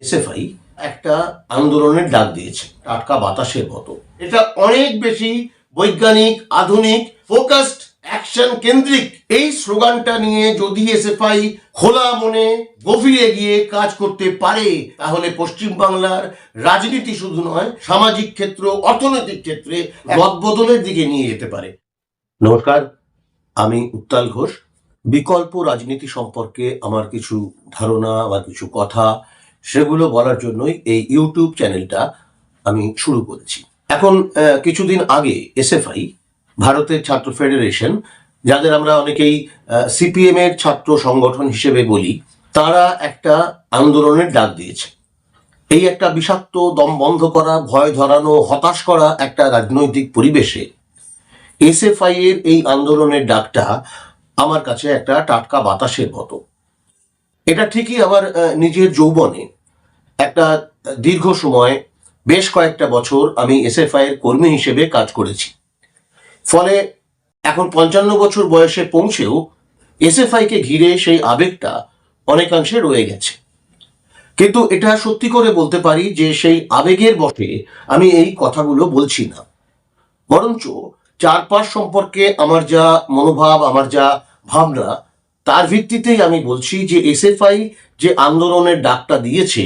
SFI একটা আন্দোলনের ডাক দিয়েছে টাটকা বাতাসের মতো। এটা অনেক বেশি বৈজ্ঞানিক, আধুনিক, ফোকাসড, অ্যাকশন কেন্দ্রিক। এই স্লোগানটা নিয়ে যদি এসএফআই খোলা মনে গভীরে গিয়ে কাজ করতে পারে, তাহলে পশ্চিমবাংলার রাজনীতি শুধু নয়, সামাজিক ক্ষেত্র, অর্থনৈতিক ক্ষেত্রে রদবদলের দিকে নিয়ে যেতে পারে। নমস্কার, আমি উত্তাল ঘোষ। বিকল্প রাজনীতি সম্পর্কে আমার কিছু ধারণা, আমার কিছু কথা, সেগুলো বলার জন্যই এই ইউটিউব চ্যানেলটা আমি শুরু করেছি। এখন কিছুদিন আগে এসএফআই, ভারতের ছাত্র ফেডারেশন, যাদের আমরা অনেকেই সিপিএম এর ছাত্র সংগঠন হিসেবে বলি, তারা একটা আন্দোলনের ডাক দিয়েছে। এই একটা বিষাক্ত, দম বন্ধ করা, ভয় ধরানো, হতাশ করা একটা রাজনৈতিক পরিবেশে এসএফআই এর এই আন্দোলনের ডাকটা আমার কাছে একটা টাটকা বাতাসের মতো। এটা ঠিকই আমার নিজের যৌবনে একটা দীর্ঘ সময়, বেশ কয়েকটা বছর আমি এসএফআই এর কর্মী হিসেবে কাজ করেছি। ফলে এখন 55 বছর বয়সে পৌঁছেও এসএফআই কে ঘিরে সেই আবেগটা অনেকাংশে রয়ে গেছে। কিন্তু এটা সত্যি করে বলতে পারি যে সেই আবেগের বশে আমি এই কথাগুলো বলছি না, বরঞ্চ চারপাশ সম্পর্কে আমার যা মনোভাব, আমার যা ভাবনা, তার ভিত্তিতেই আমি বলছি যে এসএফআই যে আন্দোলনের ডাকটা দিয়েছে,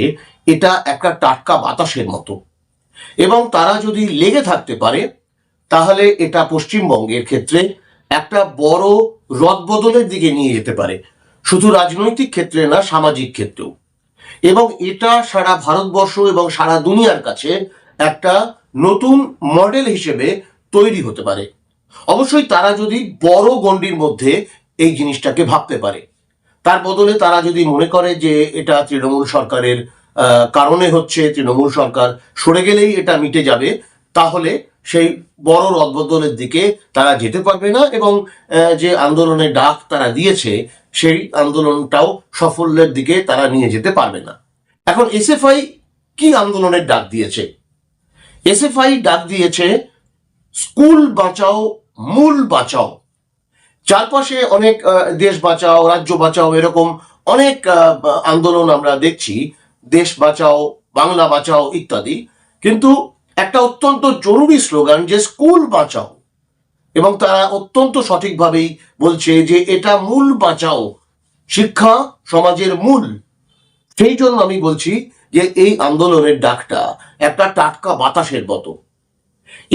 এটা একটা টাটকা বাতাসের মতো। এবং তারা যদি লেগে থাকতে পারে, তাহলে এটা পশ্চিমবঙ্গের ক্ষেত্রে একটা বড় রদবদলের দিকে নিয়ে যেতে পারে, শুধু রাজনৈতিক ক্ষেত্রে না, সামাজিক ক্ষেত্রেও। এবং এটা সারা ভারতবর্ষ এবং সারা দুনিয়ার কাছে একটা নতুন মডেল হিসেবে তৈরি হতে পারে। অবশ্যই তারা যদি বড় গণ্ডির মধ্যে এই জিনিসটাকে ভাবতে পারে। তার বদলে তারা যদি মনে করে যে এটা তৃণমূল সরকারের কারণে হচ্ছে, তৃণমূল সরকার সরে গেলেই এটা মিটে যাবে, তাহলে সেই বড় রদবদলের দিকে তারা যেতে পারবে না এবং যে আন্দোলনের ডাক তারা দিয়েছে, সেই আন্দোলনটাও সাফল্যের দিকে তারা নিয়ে যেতে পারবে না। এখন এসএফআই কি আন্দোলনের ডাক দিয়েছে? এসএফআই ডাক দিয়েছে স্কুল বাঁচাও, মূল বাঁচাও। চারপাশে অনেক দেশ বাঁচাও, রাজ্য বাঁচাও, এরকম অনেক আন্দোলন আমরা দেখছি, দেশ বাঁচাও, বাংলা বাঁচাও ইত্যাদি। কিন্তু একটা অত্যন্ত জরুরি স্লোগান যে স্কুল বাঁচাও, এবং তারা অত্যন্ত সঠিকভাবেই বলছে যে এটা মূল বাঁচাও, শিক্ষা সমাজের মূল। সেই জন্য আমি বলছি যে এই আন্দোলনের ডাকটা একটা টাটকা বাতাসের মতো।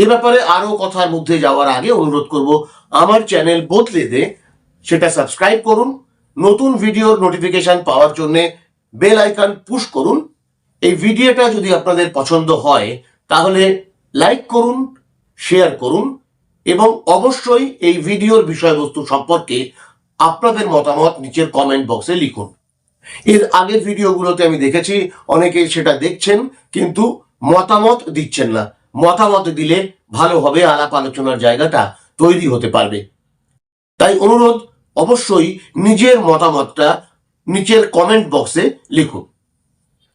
এ ব্যাপারে আরো কথার মধ্যে যাওয়ার আগে অনুরোধ করব, আমার চ্যানেল বদলে দে, সেটা সাবস্ক্রাইব করুন, নতুন ভিডিওর নোটিফিকেশন পাওয়ার জন্য বেল আইকন পুশ করুন। এই ভিডিওটা যদি আপনাদের পছন্দ হয়, তাহলে লাইক করুন, শেয়ার করুন, এবং অবশ্যই এই ভিডিওর বিষয়বস্তু সম্পর্কে আপনাদের মতামত নিচের কমেন্ট বক্সে লিখুন। এর আগের ভিডিওগুলোতে আমি দেখেছি অনেকে সেটা দেখছেন কিন্তু মতামত দিচ্ছেন না। মতামত দিলে ভালো হবে, আলাপ আলোচনার জায়গাটা তৈরি হতে পারবে। তাই অনুরোধ, অবশ্যই নিজের মতামতটা নিচের কমেন্ট বক্সে লিখুন।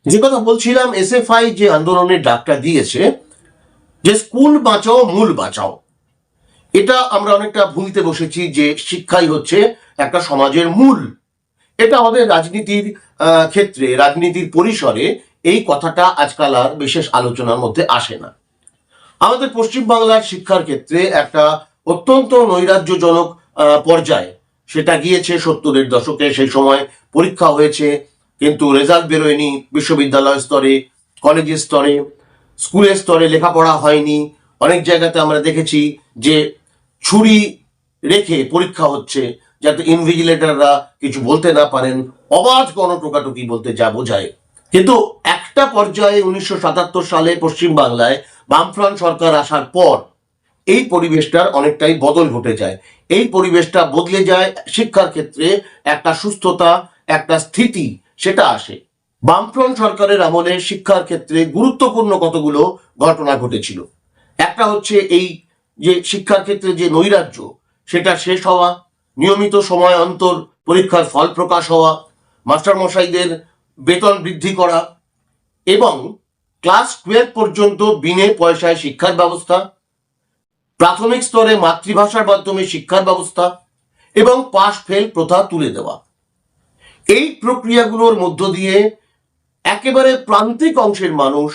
যে কথা বলছিলাম, এসএফআই যে আন্দোলনের ডাকটা দিয়েছে যে স্কুল বাঁচাও, মূল বাঁচাও, এটা আমরা অনেকটা ভুলতে বসেছি যে শিক্ষাই হচ্ছে একটা সমাজের মূল। এটা আমাদের রাজনীতির ক্ষেত্রে, রাজনীতির পরিসরে এই কথাটা আজকাল আর বিশেষ আলোচনার মধ্যে আসে না। আমাদের পশ্চিমবাংলার শিক্ষার ক্ষেত্রে একটা অত্যন্ত নৈরাজ্যজনক পর্যায়ে সেটা গিয়েছে 70-এর দশকে। সেই সময় পরীক্ষা হয়েছে কিন্তু রেজাল্ট বেরোয়নি, বিশ্ববিদ্যালয় স্তরে, কলেজের স্তরে, স্কুলের স্তরে লেখাপড়া হয়নি। অনেক জায়গাতে আমরা দেখেছি যে ছুরি রেখে পরীক্ষা হচ্ছে, যাতে ইনভিজিলেটররা কিছু বলতে না পারেন, অবাধ গণটোকাটুকি বলতে যা বোঝায়। কিন্তু একটা পর্যায়ে 1977 সালে পশ্চিমবাংলায় বামফ্রন্ট সরকার আসার পর এই পরিবেশটার অনেকটাই বদল ঘটে যায়। এই পরিবেশটা বদলে যায়, শিক্ষার ক্ষেত্রে একটা সুস্থতা, একটা স্থিতি সেটা আসে। বামফ্রন্ট সরকারের আমলে শিক্ষার ক্ষেত্রে গুরুত্বপূর্ণ কতগুলো ঘটনা ঘটেছিল। একটা হচ্ছে এই যে শিক্ষার ক্ষেত্রে যে নৈরাজ্য, সেটা শেষ হওয়া, নিয়মিত সময় অন্তর পরীক্ষার ফল প্রকাশ হওয়া, মাস্টারমশাইদের বেতন বৃদ্ধি করা, এবং ক্লাস 12 পর্যন্ত বিনে পয়সায় শিক্ষার ব্যবস্থা, প্রাথমিক স্তরে মাতৃভাষার মাধ্যমে শিক্ষার ব্যবস্থা, এবং পাশ ফেল প্রথা তুলে দেওয়া। এই প্রক্রিয়াগুলোর মধ্য দিয়ে একেবারে প্রান্তিক অংশের মানুষ,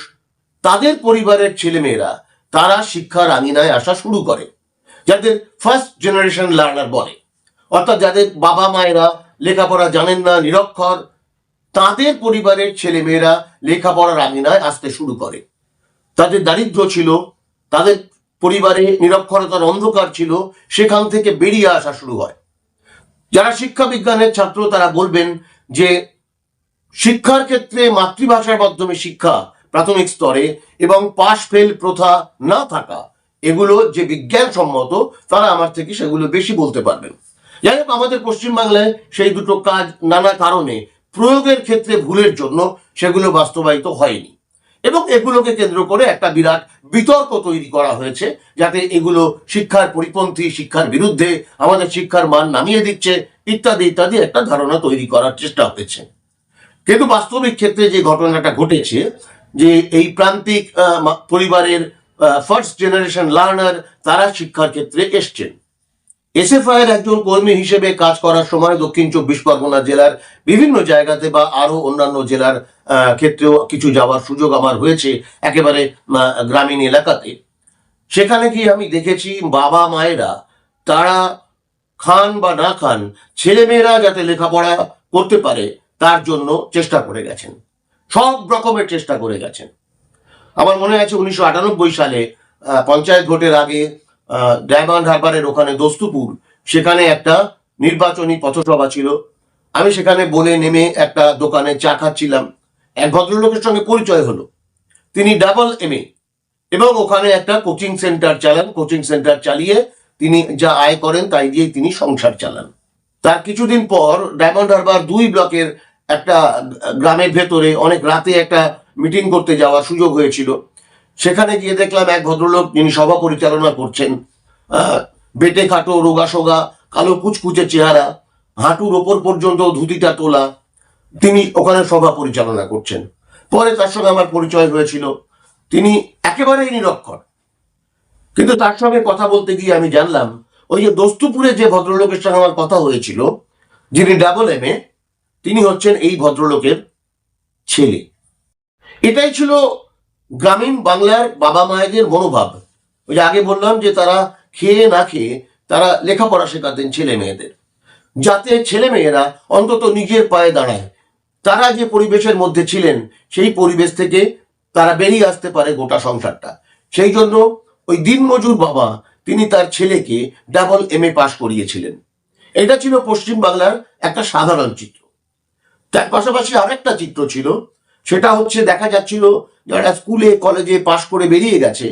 তাদের পরিবারের ছেলেমেয়েরা তারা শিক্ষার আঙিনায় আসা শুরু করে, যাদের ফার্স্ট জেনারেশন লার্নার বলে, অর্থাৎ যাদের বাবা মায়েরা লেখাপড়া জানেন না, নিরক্ষর, তাদের পরিবারের ছেলেমেয়েরা লেখাপড়ার আঙিনায় আসতে শুরু করে। তাদের দারিদ্র্য ছিল, তাদের পরিবারে নিরক্ষরতার অন্ধকার ছিল, সেখান থেকে বেরিয়ে আসা শুরু হয়। যারা শিক্ষা বিজ্ঞানের ছাত্র তারা বলবেন যে শিক্ষার ক্ষেত্রে মাতৃভাষার মাধ্যমে শিক্ষা প্রাথমিক স্তরে এবং পাশ ফেল প্রথা না থাকা, এগুলো যে বিজ্ঞানসম্মত, তারা আমার থেকে সেগুলো বেশি বলতে পারবেন। যাই হোক, আমাদের পশ্চিমবাংলায় সেই দুটো কাজ নানা কারণে প্রয়োগের ক্ষেত্রে ভুলের জন্য সেগুলো বাস্তবায়িত হয়নি, এবং এগুলোকে কেন্দ্র করে একটা বিরাট বিতর্ক তৈরি করা হয়েছে, যাতে এগুলো শিক্ষার পরিপন্থী, শিক্ষার বিরুদ্ধে, আমাদের শিক্ষার মান নামিয়ে দিচ্ছে, ইত্যাদি ইত্যাদি একটা ধারণা তৈরি করার চেষ্টা হয়েছে। কিন্তু বাস্তবিক ক্ষেত্রে যে ঘটনাটা ঘটেছে, যে এই প্রান্তিক পরিবারের ফার্স্ট জেনারেশন লার্নার তারা শিক্ষার ক্ষেত্রে এসছেন। এসএফআই এর একজন কর্মী হিসেবে কাজ করার সময় দক্ষিণ 24 পরগনা জেলার বিভিন্ন জায়গাতে বা আরো অন্যান্য জেলার ক্ষেত্রেও কিছু যাওয়ার সুযোগ আমার হয়েছে, একেবারে গ্রামীণ এলাকাতে। সেখানে গিয়ে আমি দেখেছি বাবা মায়েরা তারা খান বা না খান, ছেলেমেয়েরা যাতে লেখাপড়া করতে পারে তার জন্য চেষ্টা করে গেছেন, সব রকমের চেষ্টা করে গেছেন। আমার মনে আছে 1998 সালে পঞ্চায়েত ভোটের আগে ডায়মন্ড হারবারের ওখানে দস্তুপুর, সেখানে একটা নির্বাচনী পথসভা ছিল। আমি সেখানে বলে নেমে একটা দোকানে চা খাচ্ছিলাম, এক ভদ্রলোকের সঙ্গে পরিচয় হলো। তিনি ডাবল MA এবং ওখানে একটা কোচিং সেন্টার চালান। কোচিং সেন্টার চালিয়ে তিনি যা আয় করেন তাই দিয়ে তিনি সংসার চালান। তার কিছুদিন পর ডায়মন্ড হারবার 2 ব্লকের একটা গ্রামের ভেতরে অনেক রাতে একটা মিটিং করতে যাওয়ার সুযোগ হয়েছিল। সেখানে গিয়ে দেখলাম এক ভদ্রলোক, যিনি সভা পরিচালনা করছেন, বেটে খাটো, রোগাসোগা, কালো কুচকুচে চেহারা, হাঁটুর ওপর পর্যন্ত ধুতিটা তোলা, তিনি ওখানে সভা পরিচালনা করছেন। পরে তার সঙ্গে আমার পরিচয় হয়েছিল। তিনি একেবারেই নিরক্ষর, কিন্তু তার সঙ্গে কথা বলতে গিয়ে আমি জানলাম ওই যে দস্তুপুরে যে ভদ্রলোকের সঙ্গে আমার কথা হয়েছিল, যিনি ডাবল MA, তিনি হচ্ছেন এই ভদ্রলোকের ছেলে। এটাই ছিল গ্রামীণ বাংলার বাবা মায়েদের মনোভাব। ওই যে আগে বললাম যে তারা খেয়ে না খেয়ে তারা লেখাপড়া শেখাতেন ছেলে মেয়েদের, যাতে ছেলে মেয়েরা অন্তত নিজের পায়ে দাঁড়ায়। তারা যে পরিবেশের মধ্যে ছিলেন সেই পরিবেশ থেকে তারা বেরিয়ে আসতে পারে গোটা সংসারটা। সেই জন্য ওই দিনমজুর বাবা তিনি তার ছেলেকে ডাবল MA পাশ করিয়েছিলেন। এটা ছিল পশ্চিম বাংলার একটা সাধারণ চিত্র। তার পাশাপাশি আরেকটা চিত্র ছিল, সেটা হচ্ছে দেখা যাচ্ছিল যারা স্কুলে কলেজে পাশ করে বেরিয়ে গেছে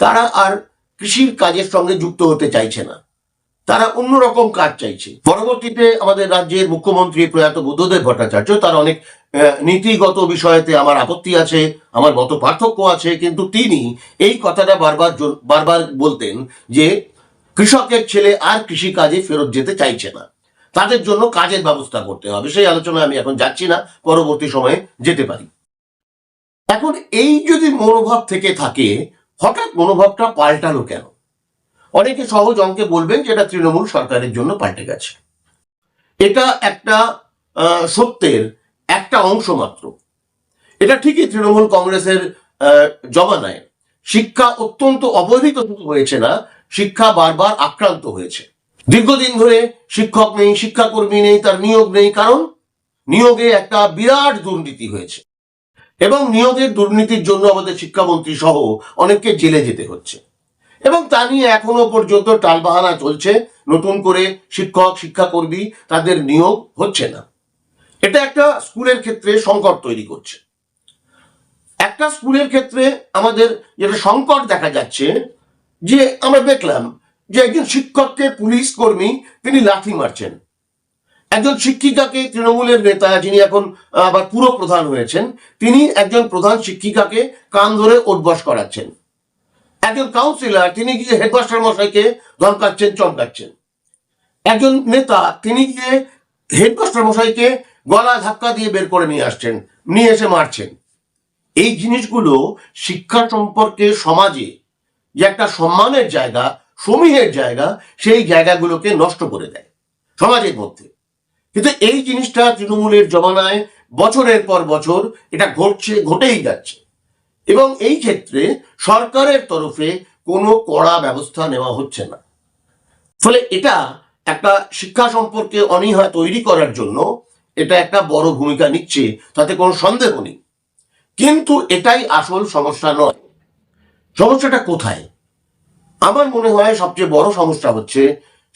তারা আর কৃষির কাজের সঙ্গে যুক্ত হতে চাইছে না, তারা অন্যরকম কাজ চাইছে। পরবর্তীতে আমাদের রাজ্যের মুখ্যমন্ত্রী প্রয়াত বুদ্ধদেব ভট্টাচার্য, তার অনেক নীতিগত বিষয়েতে আমার আপত্তি আছে, আমার মত পার্থক্য আছে, কিন্তু তিনি এই কথাটা বারবার বলতেন যে কৃষকের ছেলে আর কৃষি কাজে ফেরত যেতে চাইছে না, তাদের জন্য কাজের ব্যবস্থা করতে হবে। সেই আলোচনায় আমি এখন যাচ্ছি না, পরবর্তী সময়ে যেতে পারি। এখন এই যদি মনোভাব থেকে থাকে, হঠাৎ মনোভাবটা পাল্টালো কেন? অনেকে সহজ অঙ্কে বলবেন যে এটা তৃণমূল সরকারের জন্য পাল্টে গেছে। এটা একটা সত্যের একটা অংশ মাত্র। এটা ঠিকই তৃণমূল কংগ্রেসের জমানায় শিক্ষা অত্যন্ত অবহেলিত হয়েছে না, শিক্ষা বারবার আক্রান্ত হয়েছে। দীর্ঘদিন ধরে শিক্ষক নেই, শিক্ষাকর্মী নেই, তার নিয়োগ নেই, কারণ নিয়োগে একটা বিরাট দুর্নীতি হয়েছে এবং নিয়োগের দুর্নীতির জন্য আমাদের শিক্ষামন্ত্রী সহ অনেককে জেলে যেতে হচ্ছে, এবং তা নিয়ে এখনো পর্যন্ত টালবাহানা চলছে। নতুন করে শিক্ষক শিক্ষাকর্মী তাদের নিয়োগ হচ্ছে না। এটা একটা স্কুলের ক্ষেত্রে সংকট তৈরি করছে। একটা স্কুলের ক্ষেত্রে আমাদের যেটা সংকট দেখা যাচ্ছে, যে আমরা দেখলাম যে একজন শিক্ষককে পুলিশ কর্মী তিনি লাথি মারছেন, একজন শিক্ষিকাকে তৃণমূলের নেতা, যিনি এখন আবার পুরো প্রধান হয়েছেন, তিনি একজন প্রধান শিক্ষিকাকে কান ধরে ওঠবস করাচ্ছেন। একজন কাউন্সিলর তিনি গিয়ে হেডমাস্টার মশাইকে ধমকাচ্ছেন, চমকাচ্ছেন। একজন নেতা তিনি গিয়ে হেডমাস্টার মশাইকে গলা ধাক্কা দিয়ে বের করে নিয়ে এসে মারছেন। এই জিনিসগুলো শিক্ষা সম্পর্কে সমাজে যে একটা সম্মানের জায়গা, সমীহের জায়গা, সেই জায়গাগুলোকে নষ্ট করে দেয় সমাজের মধ্যে। কিন্তু এই জিনিসটা তৃণমূলের জমানায় বছরের পর বছর এটা ঘটেই যাচ্ছে, এবং এই ক্ষেত্রে সরকারের তরফে কোনো কড়া ব্যবস্থা নেওয়া হচ্ছে না। ফলে এটা একটা শিক্ষা সম্পর্কে অনীহা তৈরি করার জন্য এটা একটা বড় ভূমিকা নিচ্ছে, তাতে কোনো সন্দেহ নেই। কিন্তু এটাই আসল সমস্যা নয়। সমস্যাটা কোথায়? আমার মনে হয় সবচেয়ে বড় সমস্যা হচ্ছে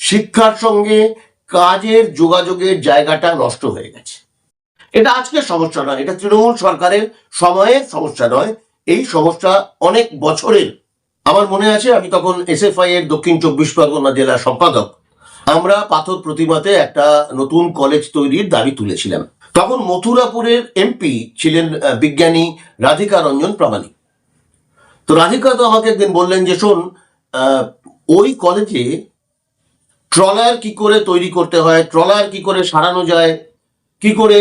শিক্ষার সঙ্গে কাজের যোগাযোগের জায়গাটা নষ্ট হয়ে গেছে। এটা আজকের সমস্যা নয়, এটা তৃণমূল সরকারের সময়ের সমস্যা নয়, এই সমস্যা অনেক বছরের। আমার মনে আছে আমি তখন এসএফআই এর দক্ষিণ 24 পরগনা জেলা সম্পাদক। আমরা পাথর প্রতিমাতে একটা নতুন কলেজ তৈরির দাবি তুলেছিলাম। তখন মথুরাপুরের এমপি ছিলেন বিজ্ঞানী রাধিকা রঞ্জন প্রামাণিক। তো রাধিকা তো আমাকে একদিন বললেন যে শোন, ওই কলেজে ট্রলার কি করে তৈরি করতে হয়, ট্রলার কি করে সারানো যায়, কি করে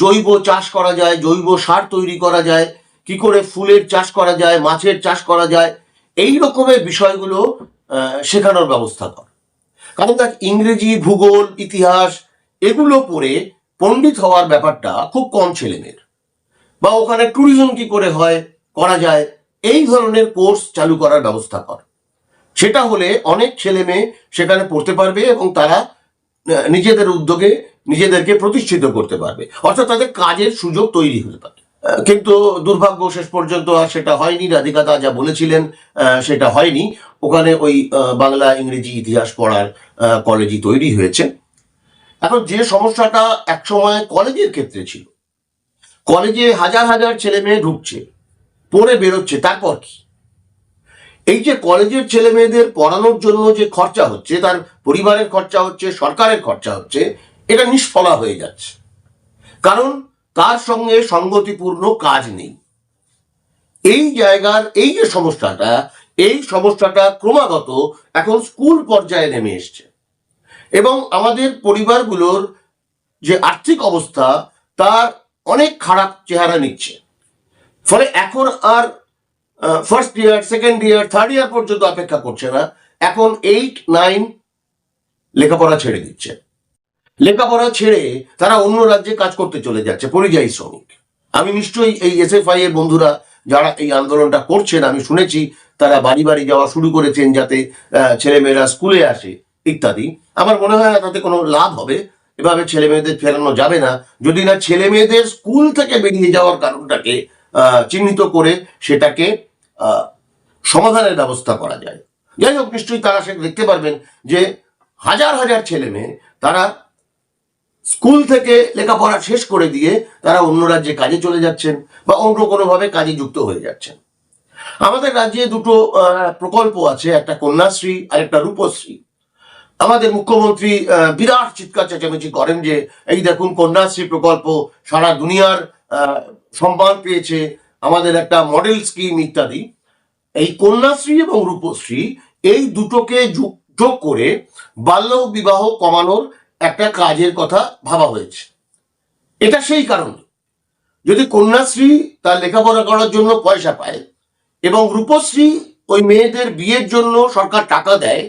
জৈব চাষ করা যায়, জৈব সার তৈরি করা যায়, কি করে ফুলের চাষ করা যায়, মাছের চাষ করা যায়, এই রকমের বিষয়গুলো শেখানোর ব্যবস্থা কর। কারণ দেখ, ইংরেজি, ভূগোল, ইতিহাস এগুলো পড়ে পণ্ডিত হওয়ার ব্যাপারটা খুব কম ছেলেমেয়ের। বা ওখানে ট্যুরিজম কি করে করা যায়, এই ধরনের কোর্স চালু করার ব্যবস্থা কর। সেটা হলে অনেক ছেলে মেয়ে সেখানে পড়তে পারবে এবং তারা নিজেদের উদ্যোগে নিজেদেরকে প্রতিষ্ঠিত করতে পারবে, অর্থাৎ তাদের কাজের সুযোগ তৈরি হতে পারে। কিন্তু দুর্ভাগ্য শেষ পর্যন্ত আর সেটা হয়নি। রাধিকা দা যা বলেছিলেন সেটা হয়নি। ওখানে ওই বাংলা, ইংরেজি, ইতিহাস পড়ার কলেজই তৈরি হয়েছে। এখন যে সমস্যাটা একসময় কলেজের ক্ষেত্রে ছিল, কলেজে হাজার হাজার ছেলে মেয়ে ঢুকছে, পড়ে বেরোচ্ছে, তারপর কি? এই যে কলেজের ছেলে মেয়েদের পড়ানোর জন্য যে খরচা হচ্ছে, তার পরিবারের খরচা হচ্ছে, সরকারের খরচা হচ্ছে, এটা নিষ্ফলা হয়ে যাচ্ছে, কারণ তার সঙ্গে সঙ্গতিপূর্ণ কাজ নেই। এই জায়গার এই যে সমস্যাটা, এই সমস্যাটা ক্রমাগত এখন স্কুল পর্যায়ে নেমে এসছে, এবং আমাদের পরিবারগুলোর যে আর্থিক অবস্থা তার অনেক খারাপ চেহারা নিচ্ছে। ফলে এখন আর first year, second year, third year পর্যন্ত অপেক্ষা করছে না, এখন 8, 9 লেখাপড়া ছেড়ে দিচ্ছে। লেখাপড়া ছেড়ে তারা অন্য রাজ্যে কাজ করতে চলে যাচ্ছে, পরিযায়ী শ্রমিক। আমি নিশ্চয়ই এই এসএফআই এর বন্ধুরা যারা এই আন্দোলনটা করছেন, আমি শুনেছি তারা বাড়ি বাড়ি যাওয়া শুরু করেছেন যাতে ছেলেমেয়েরা স্কুলে আসে ইত্যাদি। আমার মনে হয় না তাতে কোনো লাভ হবে। এভাবে ছেলে মেয়েদের ফেরানো যাবে না যদি না ছেলে মেয়েদের স্কুল থেকে বেরিয়ে যাওয়ার কারণটাকে চিহ্নিত করে সেটাকে সমাধানের ব্যবস্থা করা যায়। যাই হোক, নিশ্চয়ই তারা সে দেখতে পারবেন যে হাজার হাজার ছেলে মেয়ে তারা স্কুল থেকে লেখাপড়া শেষ করে দিয়ে তারা অন্য রাজ্যে কাজে চলে যাচ্ছেন বা অন্য কোনোভাবে কাজে যুক্ত হয়ে যাচ্ছেন। আমাদের রাজ্যে দুটো প্রকল্প আছে, একটা কন্যাশ্রী আর একটা রূপশ্রী। আমাদের মুখ্যমন্ত্রী বিরাট চিৎকার চেঁচামেচি করেন যে এই দেখুন কন্যাশ্রী প্রকল্প সারা দুনিয়ার সম্মান পেয়েছে, আমাদের একটা মডেল স্কিম ইত্যাদি। এই কন্যাশ্রী এবং রূপশ্রী এই দুটোকে যোগ করে বাল্য বিবাহ কমানোর একটা কাজের কথা ভাবা হয়েছে। এটা সেই কারণে, যদি কন্যাশ্রী তার লেখাপড়া করার জন্য পয়সা পায় এবং রূপশ্রী ওই মেয়েদের বিয়ের জন্য সরকার টাকা দেয়,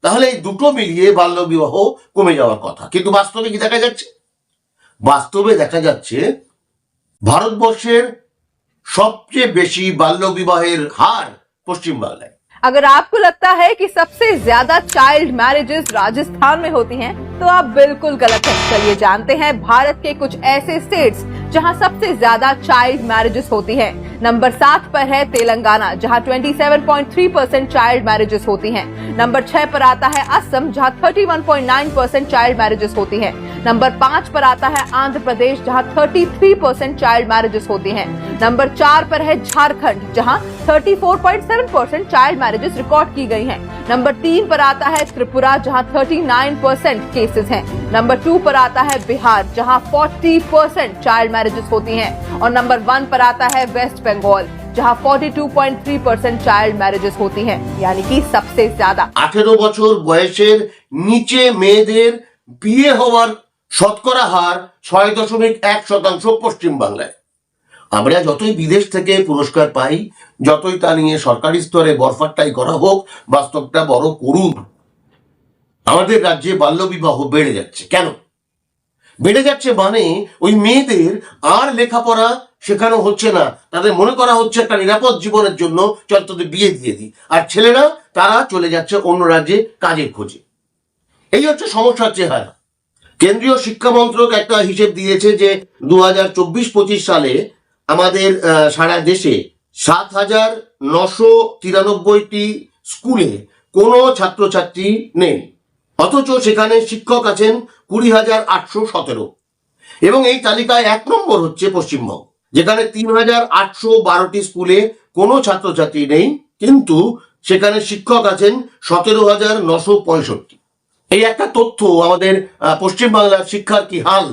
তাহলে এই দুটো মিলিয়ে বাল্য বিবাহ কমে যাওয়ার কথা। কিন্তু বাস্তবে কি দেখা যাচ্ছে? বাস্তবে দেখা যাচ্ছে ভারতবর্ষের সবচেয়ে বেশি বাল্য বিবাহের হার পশ্চিম বাংলায়। अगर आपको लगता है कि सबसे ज्यादा चाइल्ड मैरिजेस राजस्थान में होती हैं, तो आप बिल्कुल गलत हैं। चलिए जानते हैं भारत के कुछ ऐसे स्टेट्स जहां सबसे ज्यादा चाइल्ड मैरिजेस होती हैं। नंबर 7 पर है तेलंगाना, जहां 27.3% चाइल्ड मैरिजेस होती हैं। नंबर 6 पर आता है असम, जहां 31.9% चाइल्ड मैरिजेस होती हैं। नंबर 5 पर आता है आंध्र प्रदेश, जहां 33% चाइल्ड मैरिजेस होती हैं। नंबर 4 पर है झारखंड, जहां 34.7% चाइल्ड मैरिजेस रिकॉर्ड की गई हैं। नंबर 3 पर आता है त्रिपुरा, जहां 39% केसेस हैं। नंबर 2 पर आता है बिहार, जहां 40% चाइल्ड मैरिजेस होती हैं। और नंबर 1 पर आता है वेस्ट बंगाल, जहां 42.3% चाइल्ड मैरिजेस होती हैं, यानी कि सबसे ज्यादा। 18 বছর বয়সের নিচে মেয়েদের বিয়ে হওয়ার শতকরা হার 6.1% পশ্চিম বাংলায়। আমরা যতই বিদেশ থেকে পুরস্কার পাই, যতই তা নিয়ে সরকারি স্তরে বরফাট্টাই করা হোক, বাস্তবটা বড় করুণ। আমাদের রাজ্যে বাল্যবিবাহ বেড়ে যাচ্ছে। কেন বেড়ে যাচ্ছে মানে ওই মেয়েদের আর লেখাপড়া শেখানো হচ্ছে না, তাদের মনে করা হচ্ছে একটা নিরাপদ জীবনের জন্য চল তোদের বিয়ে দিয়ে দিই, আর ছেলেরা তারা চলে যাচ্ছে অন্য রাজ্যে কাজের খোঁজে। এই হচ্ছে সমস্যার চেহারা। কেন্দ্রীয় শিক্ষা মন্ত্রক একটা হিসেব দিয়েছে যে 2024-25 সালে আমাদের সারা দেশে 7,993টি স্কুলে কোনো ছাত্রছাত্রী নেই, অথচ সেখানে শিক্ষক আছেন 20,817, এবং এই তালিকায় 1 নম্বর হচ্ছে পশ্চিমবঙ্গ, যেখানে 3,812টি স্কুলে কোনো ছাত্রছাত্রী নেই, কিন্তু সেখানে শিক্ষক আছেন 17,965। এই একটা তথ্য আমাদের পশ্চিমবাংলার শিক্ষার কি হাল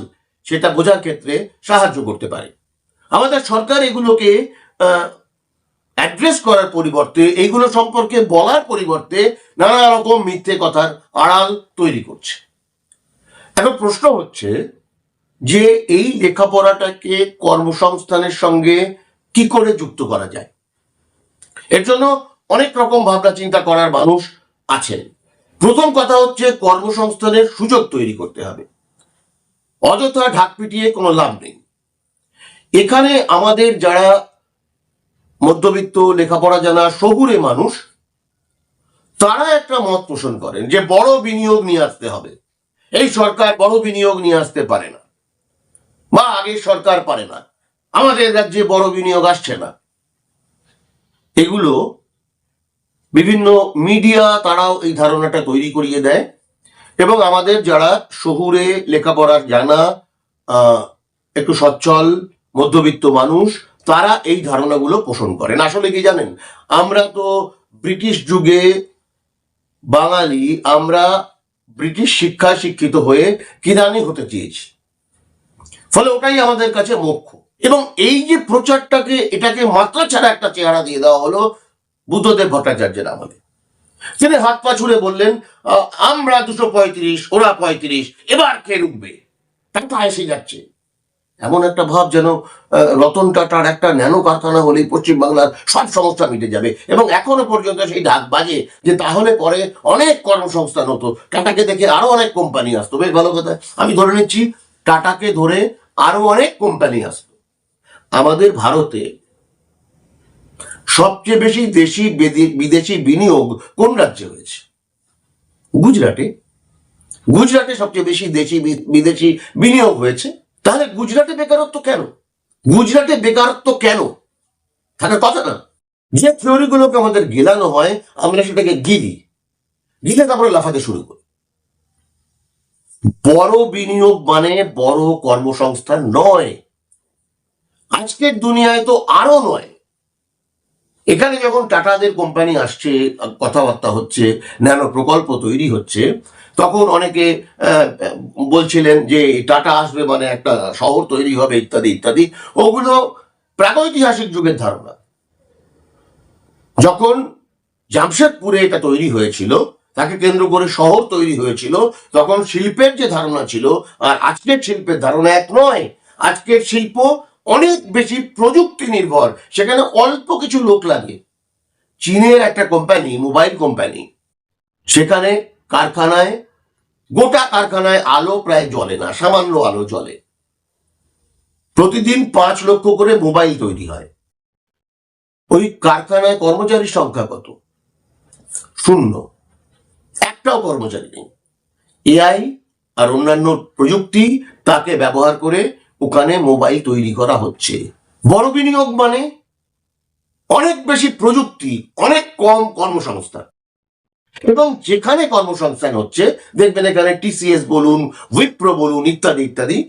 সেটা বোঝার ক্ষেত্রে সাহায্য করতে পারে। আমাদের সরকার এগুলোকে অ্যাড্রেস করার পরিবর্তে, এইগুলো সম্পর্কে বলার পরিবর্তে নানা রকম মিথ্যে কথার আড়াল তৈরি করছে। এখন প্রশ্ন হচ্ছে যে এই লেখাপড়াটাকে কর্মসংস্থানের সঙ্গে কি করে যুক্ত করা যায়। এর জন্য অনেক রকম ভাবনা চিন্তা করার মানুষ আছেন। প্রথম কথা হচ্ছে কর্মসংস্থানের সুযোগ তৈরি করতে হবে। অযথা ঢাক পিটিয়ে কোনো লাভ নেই। এখানে আমাদের যারা মধ্যবিত্ত, লেখাপড়া জানা, শহুরে মানুষ, তারা একটা মত পোষণ করেন যে বড় বিনিয়োগ নিয়ে আসতে হবে। এই সরকার বড় বিনিয়োগ নিয়ে আসতে পারে না, বা আগের সরকার পারে না, আমাদের রাজ্যে বড় বিনিয়োগ আসছে না। এগুলো বিভিন্ন মিডিয়া তারাও এই ধারণাটা তৈরি করিয়ে দেয়, এবং আমাদের যারা শহুরে লেখাপড়া জানা, একটু সচ্ছল মধ্যবিত্ত মানুষ, তারা এই ধারণাগুলো পোষণ করেন। আসলে কি জানেন, আমরা তো ব্রিটিশ যুগে বাঙালি, আমরা ব্রিটিশ শিক্ষায় শিক্ষিত হয়ে কিরানি হতে চেয়েছি, ফলে ওটাই আমাদের কাছে মোক্ষ। এবং এই যে প্রচারটাকে, এটাকে মাত্রা ছাড়া একটা চেহারা দিয়ে দেওয়া হলো বুদ্ধদেব ভট্টাচার্যের আমলে। তিনি হাত পা ছুড়ে বললেন আমরা 235, ওরা 35, এবার কে রুখবে, টাটা এসে যাচ্ছে। এমন একটা ভাব যেন রতন টাটার একটা ন্যানো কারখানা হলেই পশ্চিমবাংলার সব সমস্যা মিটে যাবে, এবং এখনো পর্যন্ত সেই ডাক বাজে যে তাহলে পরে অনেক কর্মসংস্থান হতো, টাটাকে দেখে আরো অনেক কোম্পানি আসতো। বেশ ভালো কথা, আমি ধরে নিচ্ছি টাটাকে ধরে আরো অনেক কোম্পানি আসতো। আমাদের ভারতে সবচেয়ে বেশি দেশি বিদেশি বিনিয়োগ কোন রাজ্যে হয়েছে? গুজরাটে। গুজরাটে সবচেয়ে বেশি দেশি বিদেশি বিনিয়োগ হয়েছে। তাহলে গুজরাটে বেকারত্ব কেন? গুজরাটে বেকারত্ব কেন থাকার কথা না। যে থিওরিগুলোকে আমাদের গেলানো হয়, আমরা সেটাকে গিলে তারপরে লাফাতে শুরু করি। বড় বিনিয়োগ মানে বড় কর্মসংস্থান নয়, আজকের দুনিয়ায় তো আরো নয়। এখানে যখন টাটাদের কোম্পানি আসছে, কথাবার্তা হচ্ছে, ন্যানো প্রকল্প তৈরি হচ্ছে, তখন অনেকে বলছিলেন যে টাটা আসবে মানে একটা শহর তৈরি হবে ইত্যাদি ইত্যাদি। ওগুলো প্রাগৈতিহাসিক যুগের ধারণা। যখন জামশেদপুরে এটা তৈরি হয়েছিল, তাকে কেন্দ্র করে শহর তৈরি হয়েছিল, তখন শিল্পের যে ধারণা ছিল আর আজকের শিল্পের ধারণা এক নয়। আজকের শিল্প অনেক বেশি প্রযুক্তি নির্ভর, সেখানে অল্প কিছু লোক লাগে। চীনের একটা কোম্পানি, মোবাইল কোম্পানি, সেখানে কারখানায়, গোটা কারখানায় আলো প্রায় জ্বলে না, সামান্য আলো জ্বলে। প্রতিদিন 5 লক্ষ করে মোবাইল তৈরি হয়। ওই কারখানায় কর্মচারীর সংখ্যা কত? 0, একটাও কর্মচারী নেই। এআই আর অন্যান্য প্রযুক্তি তাকে ব্যবহার করে ওখানে মোবাইল তৈরি করা হচ্ছে। বড় বিনিয়োগ মানে অনেক বেশি প্রযুক্তি, অনেক কম কর্মসংস্থান। এবং যেখানে কর্মসংস্থান হচ্ছে, দেখবেন এখানে টিসিএস বলুন, উইপ্রো বলুন, ইত্যাদি ইত্যাদি,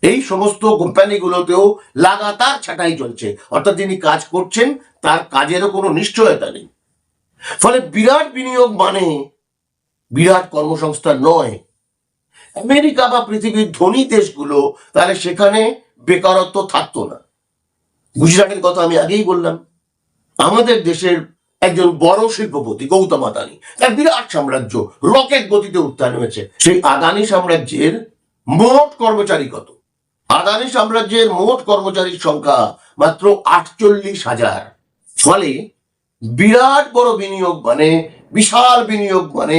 এই সমস্ত কোম্পানিগুলোতেও লাগাতার ছাঁটাই চলছে। অর্থাৎ যিনি কাজ করছেন তার কাজেরও কোনো নিশ্চয়তা নেই। ফলে বিরাট বিনিয়োগ মানে বিরাট কর্মসংস্থান নয়। আমেরিকা বা পৃথিবীর ধনী দেশগুলো, তাহলে সেখানে বেকারত্ব থাকতো না। গুজরাটের কথা আমি আগেই বললাম। আমাদের দেশের একজন বড় শিল্পপতি গৌতম আদানি, তার বিরাট সাম্রাজ্য রকেট গতিতে উত্থান হয়েছে। সেই আদানি সাম্রাজ্যের মোট কর্মচারী কত? আদানি সাম্রাজ্যের মোট কর্মচারীর সংখ্যা মাত্র 48,000। ফলে বিরাট বড় বিনিয়োগ মানে, বিশাল বিনিয়োগ মানে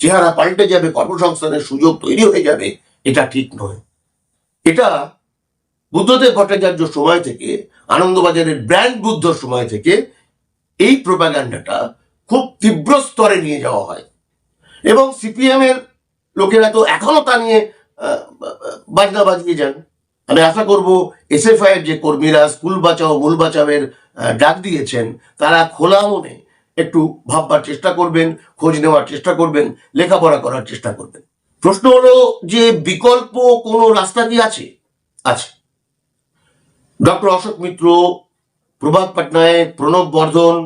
চেহারা পাল্টে যাবে, কর্মসংস্থানের সুযোগ তৈরি হয়ে যাবে, এটা ঠিক নয়। এটা বুদ্ধদেব ভট্টাচার্য সময় থেকে, আনন্দবাজারের ব্র্যান্ড বুদ্ধর সময় থেকে এই প্রোপাগান্ডাটা খুব তীব্র স্তরে নিয়ে যাওয়া হয়, এবং সিপিএম এর লোকেরা তো এখনো তা নিয়ে বাজনা বাজিয়ে যান। আমি আশা করব এসএফআই এর যে কর্মীরা স্কুল বাঁচাও মূল বাঁচাওয়ের ডাক দিয়েছেন, তারা খোলা মনে একটু ভাববার চেষ্টা করবেন, খোঁজ নেওয়ার চেষ্টা করবেন, লেখাপড়া করার চেষ্টা করবেন। প্রশ্ন হলো যে বিকল্প কোনো রাস্তা কি আছে? আছে। ডক্টর অশোক মিত্র, প্রভাত পটনায়ক, প্রণব বর্ধন,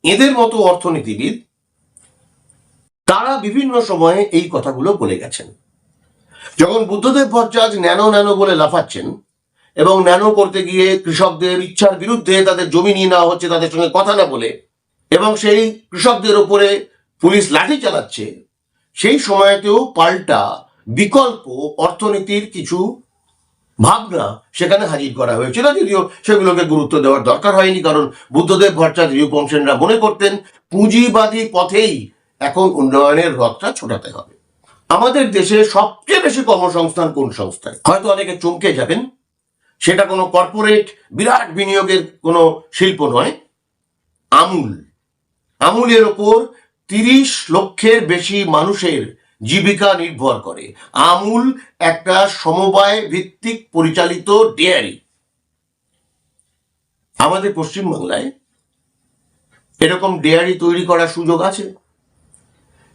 এদের মতো অর্থনীতিবিদ তারা বিভিন্ন সময়ে এই কথাগুলো বলে গেছেন। যখন বুদ্ধদেব ভট্টাচার্য ন্যানো ন্যানো বলে লাফাচ্ছেন এবং ন্যানো করতে গিয়ে কৃষকদের ইচ্ছার বিরুদ্ধে তাদের জমি নিয়ে নেওয়া হচ্ছে তাদের সঙ্গে কথা না বলে, এবং সেই কৃষকদের ওপরে পুলিশ লাঠি চালাচ্ছে, সেই সময়তেও পাল্টা বিকল্প অর্থনীতির কিছু ভাবনা সেখানে হাজির করা হয়েছিল, যদিও সেগুলোকে গুরুত্ব দেওয়ার দরকার হয়নি, কারণ বুদ্ধদেব ভট্টাচার্য রূপমসেনরা মনে করতেন পুঁজিবাদী পথেই এখন উন্নয়নের রথটা ছোটাতে হবে। আমাদের দেশে সবচেয়ে বেশি কর্মসংস্থান কোন সংস্থায়? হয়তো অনেকে চমকে যাবেন, সেটা কোনো কর্পোরেট বিরাট বিনিয়োগের কোনো শিল্প নয়, আমুল। আমুলের ওপর 30 লক্ষের বেশি মানুষের জীবিকা নির্ভর করে। আমুল একটা সমবায় ভিত্তিক পরিচালিত ডেয়ারি। আমাদের পশ্চিমবাংলায় এরকম ডেয়ারি তৈরি করার সুযোগ আছে।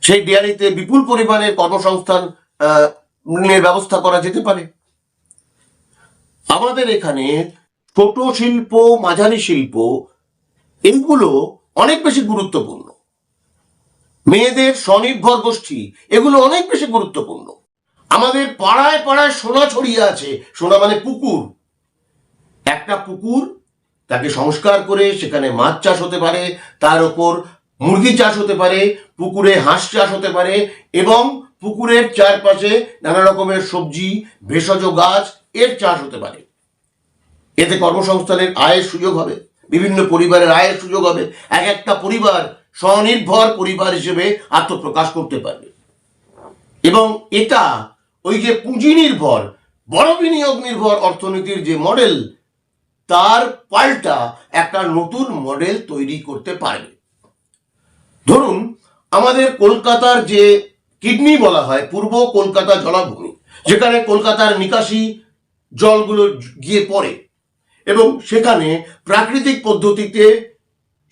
সেই ডেয়ারিতে বিপুল পরিমাণে কর্মসংস্থান ব্যবস্থা করা যেতে পারে। আমাদের এখানে ছোট শিল্প, মাঝারি শিল্প, এইগুলো অনেক বেশি গুরুত্বপূর্ণ। মেয়েদের স্বনির্ভর গোষ্ঠী, এগুলো অনেক বেশি গুরুত্বপূর্ণ। আমাদের পাড়ায় পাড়ায় সোনা ছড়িয়ে আছে। সোনা মানে পুকুর। একটা পুকুর, তাকে সংস্কার করে সেখানে মাছ চাষ হতে পারে, তার উপর মুরগি চাষ হতে পারে, পুকুরে হাঁস চাষ হতে পারে, এবং পুকুরের চারপাশে নানা রকমের সবজি, ভেষজ গাছ এর চাষ হতে পারে। এতে কর্মসংস্থানের আয়ের সুযোগ হবে, বিভিন্ন পরিবারের আয়ের সুযোগ হবে। এক একটা পরিবার স্বনির্ভর পরিবার হিসেবে আত্মপ্রকাশ করতে পারবে। এবং এটা ওই যে পুঁজি নির্ভর, বড় বিনিয়োগ নির্ভর অর্থনীতির যে মডেল, তার পাল্টা একটা নতুন মডেল তৈরি করতে পারবে। ধরুন, আমাদের কলকাতার যে কিডনি বলা হয়, পূর্ব কলকাতা জলাভূমি, যেখানে কলকাতার নিকাশি জলগুলো গিয়ে পড়ে এবং সেখানে প্রাকৃতিক পদ্ধতিতে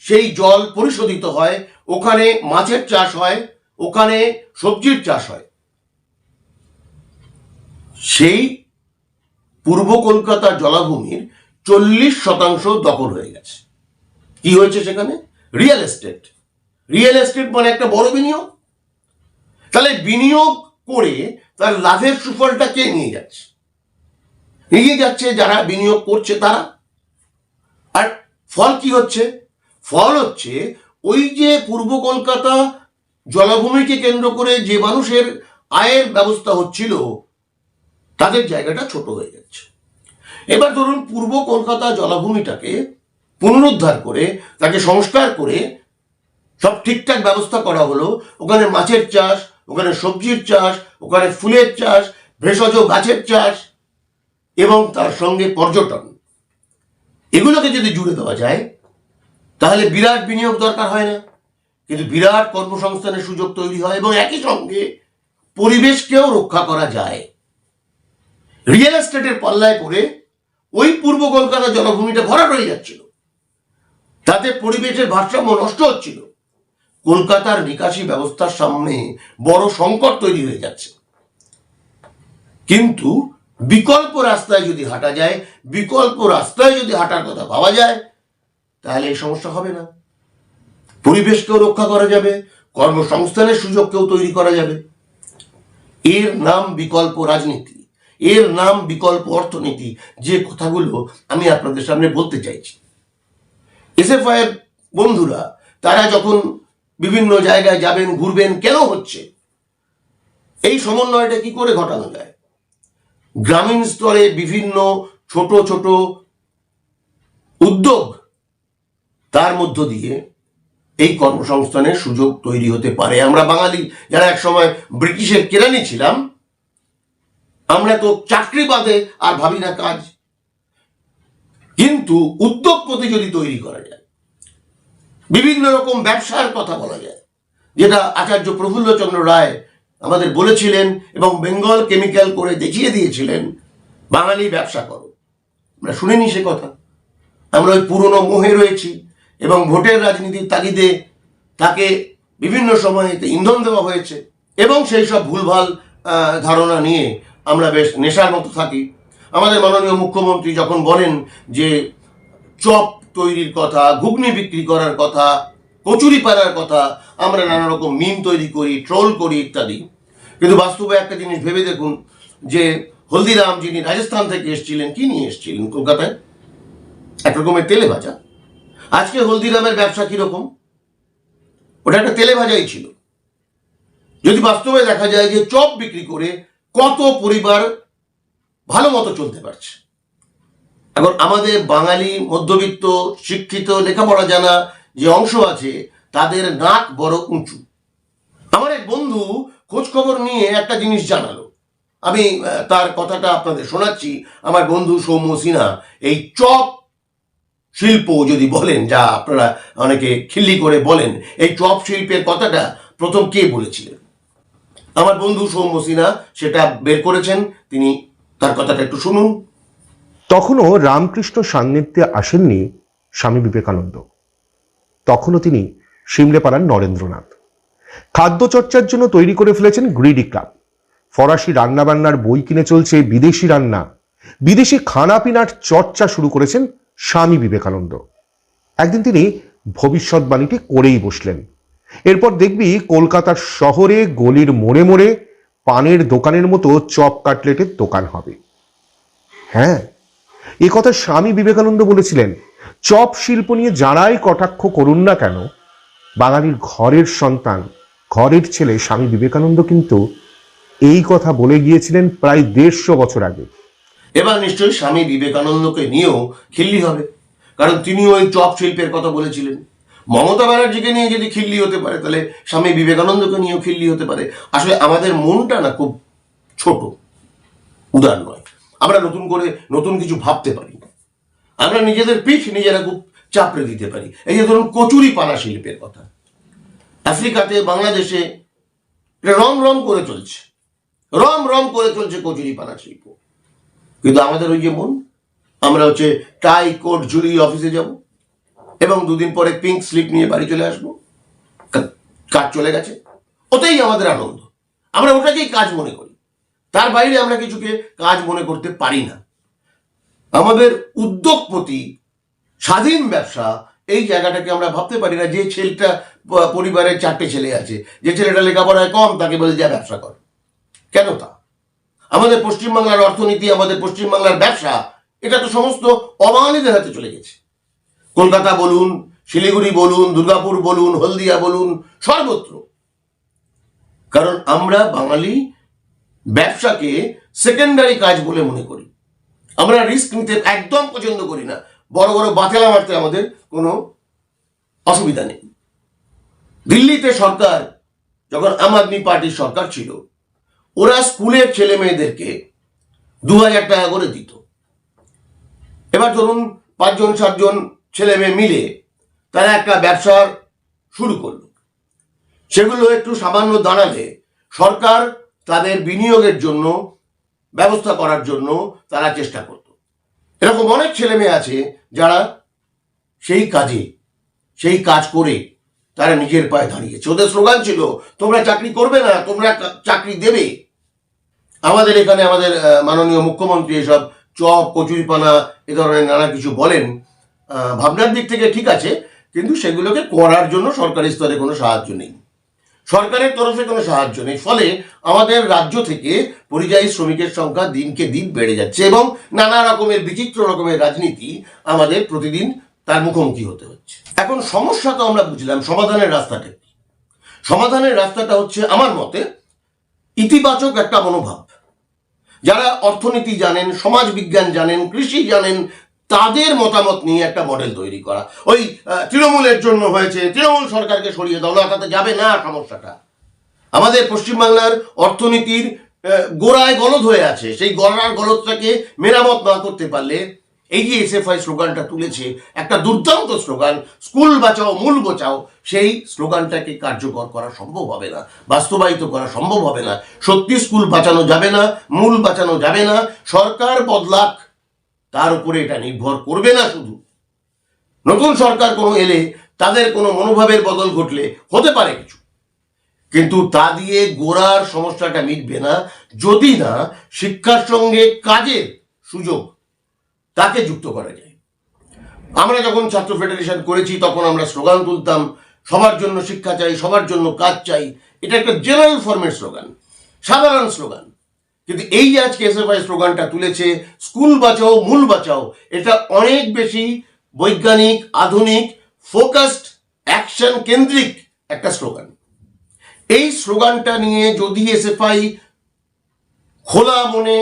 সেই জল পরিশোধিত হয়, ওখানে মাছের চাষ হয়, ওখানে সবজির চাষ হয়। সেই পূর্ব কলকাতা জলাভূমির 40% দখল হয়ে গেছে। কি হয়েছে সেখানে? Real estate. রিয়েল এস্টেট মানে একটা বড় বিনিয়োগ। তাহলে বিনিয়োগ করে তার লাভের সুফলটা কে নিয়ে যাচ্ছে? নিয়ে যাচ্ছে যারা বিনিয়োগ করছে তারা। আর ফল কি হচ্ছে? ফল হচ্ছে ওই যে পূর্ব কলকাতা জলাভূমিকে কেন্দ্র করে যে মানুষের আয়ের ব্যবস্থা হচ্ছিল, তাদের জায়গাটা ছোট হয়ে যাচ্ছে। এবার ধরুন, পূর্ব কলকাতা জলাভূমিটাকে পুনরুদ্ধার করে, তাকে সংস্কার করে সব ঠিকঠাক ব্যবস্থা করা হলো। ওখানে মাছের চাষ, ওখানে সবজির চাষ, ওখানে ফুলের চাষ, ভেষজ গাছের চাষ, এবং তার সঙ্গে পর্যটন, এগুলোকে যদি জুড়ে দেওয়া যায়, তাহলে বিরাট বিনিয়োগ দরকার হয় না, কিন্তু বিরাট কর্মসংস্থানের সুযোগ তৈরি হয়, এবং একই সঙ্গে পরিবেশকেও রক্ষা করা যায়। রিয়েল এস্টেটের পাল্লায় পড়ে ওই পূর্ব কলকাতা জলাভূমিটা ভরাট হয়ে যাচ্ছিল, তাতে পরিবেশের ভারসাম্য নষ্ট হচ্ছিল। কলকাতার নিকাশি ব্যবস্থার সামনে বড় সংকট তৈরি হয়ে যাচ্ছে। কিন্তু বিকল্প রাস্তায় যদি হাঁটা যায়, বিকল্প রাস্তায় যদি হাঁটার কথা ভাবা যায়, তাহলে এই সমস্যা হবে না। পরিবেশকেও রক্ষা করা যাবে, কর্মসংস্থানের সুযোগকেও তৈরি করা যাবে। এর নাম বিকল্প রাজনীতি, এর নাম বিকল্প অর্থনীতি। যে কথাগুলো আমি আপনাদের সামনে বলতে চাইছি, এসএফআই এর বন্ধুরা তারা যখন বিভিন্ন জায়গায় যাবেন, ঘুরবেন, কেন হচ্ছে এই সমন্বয়টা কি করে ঘটানো যায়? গ্রামীণ স্তরে বিভিন্ন ছোট ছোট উদ্যোগ, তার মধ্য দিয়ে এই কর্মসংস্থানের সুযোগ তৈরি হতে পারে। আমরা বাঙালি যারা একসময় ব্রিটিশের কেরানি ছিলাম, আমরা তো চাকরি বাদে আর ভাবি না কাজ। কিন্তু উদ্যোগপতি যদি তৈরি করা যায়, বিভিন্ন রকম ব্যবসার কথা বলা যায়, যেটা আচার্য প্রফুল্লচন্দ্র রায় আমাদের বলেছিলেন এবং বেঙ্গল কেমিক্যাল করে দেখিয়ে দিয়েছিলেন, বাঙালি ব্যবসা করো। আমরা শুনিনি সে কথা। আমরা ওই পুরনো মোহে রয়েছি এবং ভোটের রাজনীতির তাগিদে তাকে বিভিন্ন সময়ে ইন্ধন দেওয়া হয়েছে এবং সেই সব ভুলভাল ধারণা নিয়ে আমরা বেশ নেশার মতো থাকি। আমাদের মাননীয় মুখ্যমন্ত্রী যখন বলেন যে চপ তৈরির কথা, ঘুগনি বিক্রি করার কথা, কচুরি পাড়ার কথা, আমরা নানা রকম মিম তৈরি করি, ট্রোল করি ইত্যাদি। কিন্তু বাস্তবে একটা জিনিস ভেবে দেখুন যে হলদিরাম যিনি রাজস্থান থেকে এসেছিলেন, কি নিয়ে এসেছিলেন কলকাতায়? এক রকমের তেলে ভাজা। আজকে হলদিরামের ব্যবসা কিরকম? ওটা একটা তেলে ভাজাই ছিল। যদি বাস্তবে দেখা যায় যে চপ বিক্রি করে কত পরিবার ভালো মতো চলতে পারছে। এখন আমাদের বাঙালি মধ্যবিত্ত শিক্ষিত লেখাপড়া জানা যে অংশ আছে, তাদের নাক বড় উঁচু। আমার এক বন্ধু খোঁজ খবর নিয়ে একটা জিনিস জানালো, আমি তার কথাটা আপনাদের শোনাচ্ছি। আমার বন্ধু সৌম্য সিনহা এই চপ শিল্প যদি বলেন, যা আপনারা অনেকে খিল্লি করে বলেন, এই চপ শিল্পের কথাটা প্রথম কে বলেছিলেন? আমার বন্ধু সৌম্য সিনহা সেটা বের করেছেন, তিনি তার কথাটা একটু শুনুন। তখনও রামকৃষ্ণ সান্নিধ্যে আসেননি স্বামী বিবেকানন্দ। তখনও তিনি সিমলেপাড়ার নরেন্দ্রনাথ। খাদ্য চর্চার জন্য তৈরি করে ফেলেছেন গ্রিডি ক্লাব। ফরাসি রান্নাবান্নার বই কিনে চলছে বিদেশি রান্না, বিদেশি খানাপিনার চর্চা শুরু করেছেন স্বামী বিবেকানন্দ। একদিন তিনি ভবিষ্যৎবাণীটি করেই বসলেন, এরপর দেখবি কলকাতার শহরে গলির মোড়ে মোড়ে পানের দোকানের মতো চপ কাটলেটের দোকান হবে। হ্যাঁ, এ কথা স্বামী বিবেকানন্দ বলেছিলেন। চপ শিল্প নিয়ে যারাই কটাক্ষ করুন না কেন, বাঙালির ঘরের সন্তান, ঘরের ছেলে স্বামী বিবেকানন্দ কিন্তু এই কথা বলে গিয়েছিলেন প্রায় 150 বছর আগে। এবার নিশ্চয়ই স্বামী বিবেকানন্দকে নিয়েও খিল্লি হবে, কারণ তিনি ওই চপ শিল্পের কথা বলেছিলেন। মমতা ব্যানার্জিকে নিয়ে যদি খিল্লি হতে পারে, তাহলে স্বামী বিবেকানন্দকে নিয়েও খিল্লি হতে পারে। আসলে আমাদের মনটা না খুব ছোট, উদার নয়। আমরা নতুন করে নতুন কিছু ভাবতে পারি না। আমরা নিজেদের পিঠ নিজেরা খুব চাপড়ে দিতে পারি। এই যে ধরুন কচুরি পানা শিল্পের কথা, আফ্রিকাতে, বাংলাদেশে এটা রম রম করে চলছে, রম রম করে চলছে কচুরি পানা শিল্প। কিন্তু আমাদের ওই যে মন, আমরা হচ্ছে টাই কোট ঝুলিয়ে অফিসে যাব এবং 2 দিন পরে পিঙ্ক স্লিপ নিয়ে বাড়ি চলে আসবো, কাজ চলে গেছে, ওতেই আমাদের আনন্দ। আমরা ওটাকেই কাজ মনে করি, তার বাইরে আমরা কিছুকে কাজ মনে করতে পারি না। আমাদের উদ্যোগপতি, স্বাধীন ব্যবসা, এই জায়গাটাকে আমরা ভাবতে পারি না। যে ছেলেটা পরিবারের 4টে ছেলে আছে, যে ছেলেটা লেখাপড়ায় কম, তাকে বলে যা ব্যবসা কর। কেন তা? আমাদের পশ্চিমবাংলার অর্থনীতি, আমাদের পশ্চিমবাংলার ব্যবসা, এটা তো সমস্ত অবাঙালিদের হাতে চলে গেছে। কলকাতা বলুন, শিলিগুড়ি বলুন, দুর্গাপুর বলুন, হলদিয়া বলুন, সর্বত্র। কারণ আমরা বাঙালি ব্যবসাকে সেকেন্ডারি কাজ বলে মনে করি। আমরা রিস্ক নিতে একদম পছন্দ করি না। বড় বড় বাতেলা মারতে আমাদের কোনো অসুবিধা নেই। দিল্লিতে সরকার, যখন আম আদমি পার্টির সরকার ছিল, ওরা স্কুলের ছেলে মেয়েদেরকে 2000 টাকা করে দিত। এবার ধরুন 5-7 ছেলে মেয়ে মিলে তারা একটা ব্যবসা শুরু করলো। সেগুলো একটু সামান্য দাঁড়ালে সরকার তাদের বিনিয়োগের জন্য ব্যবস্থা করার জন্য তারা চেষ্টা করত। এরকম অনেক ছেলে মেয়ে আছে যারা সেই কাজ করে তারা নিজের পায়ে দাঁড়িয়েছে। ওদের স্লোগান ছিল, তোমরা চাকরি করবে না, তোমরা চাকরি দেবে। আমাদের এখানে আমাদের মাননীয় মুখ্যমন্ত্রী এসব চপ, কচুরিপানা, এ ধরনের নানা কিছু বলেন। ভাবনার দিক থেকে ঠিক আছে, কিন্তু সেগুলোকে করার জন্য সরকারি স্তরে কোনো সাহায্য নেই, সরকারের তরফে কোনো সাহায্য নেই। ফলে আমাদের রাজ্য থেকে পরিযায়ী শ্রমিকের সংখ্যা দিনকে দিন বেড়ে যাচ্ছে এবং নানা রকমের বিচিত্র রকমের রাজনীতি আমাদের প্রতিদিন তার মুখোমুখি হতে হচ্ছে। এখন সমস্যা তো আমরা বুঝলাম, সমাধানের রাস্তাটা কি? সমাধানের রাস্তাটা হচ্ছে আমার মতে ইতিবাচক একটা মনোভাব। যারা অর্থনীতি জানেন, সমাজ বিজ্ঞান জানেন, কৃষি জানেন, তাদের মতামত নিয়ে একটা মডেল তৈরি করা। ওই তৃণমূলের জন্য হয়েছে, তৃণমূল সরকারকে সরিয়ে দাও না, তাতে যাবে না সমস্যাটা। আমাদের পশ্চিমবাংলার অর্থনীতির গোড়ায় গলদ হয়ে আছে, সেই গড়ার গলদটাকে মেরামত না করতে পারলে এই যে এসএফআই স্লোগানটা তুলেছে, একটা দুর্দান্ত স্লোগান, স্কুল বাঁচাও মূল বাঁচাও, সেই স্লোগানটাকে কার্যকর করা সম্ভব হবে না, বাস্তবায়িত করা সম্ভব হবে না। সত্যি স্কুল বাঁচানো যাবে না, মূল বাঁচানো যাবে না, সরকার বদলাক তার উপরে এটা নির্ভর করবে না। শুধু নতুন সরকার কোনো এলে তাদের কোনো মনোভাবের বদল ঘটলে হতে পারে কিছু, কিন্তু তা দিয়ে গোড়ার সমস্যাটা মিটবে না যদি না শিক্ষার সঙ্গে কাজের সুযোগ তাকে যুক্ত করা যায়। আমরা যখন ছাত্র ফেডারেশন করেছি তখন আমরা স্লোগান তুলতাম, সবার জন্য শিক্ষা চাই, সবার জন্য কাজ চাই। এটা একটা জেনারেল ফর্মের স্লোগান, সাধারণ স্লোগান। কিন্তু এই যে আজকে এসএফআই স্লোগানটা তুলেছে, স্কুল বাঁচাও মূল বাঁচাও, এটা অনেক বেশি বৈজ্ঞানিক, আধুনিক, ফোকাসড, অ্যাকশন কেন্দ্রিক একটা স্লোগান। এই স্লোগানটা নিয়ে যদি এসএফআই খোলা মনে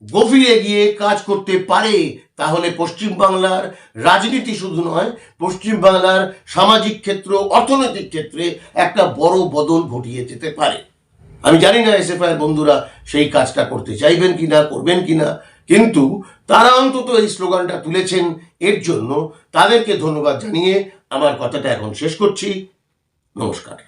গভীরে গিয়ে কাজ করতে পারে, তাহলে পশ্চিমবাংলার রাজনীতি শুধু নয়, পশ্চিমবাংলার সামাজিক ক্ষেত্র, অর্থনৈতিক ক্ষেত্রে একটা বড় বদল ঘটিয়ে যেতে পারে। আমি জানি না এসএফআই বন্ধুরা সেই কাজটা করতে চাইবেন কিনা, করবেন কিনা, কিন্তু তারা অন্তত এই স্লোগানটা তুলেছেন, এর জন্য তাদেরকে ধন্যবাদ জানিয়ে আমার কথাটা এখন শেষ করছি। নমস্কার।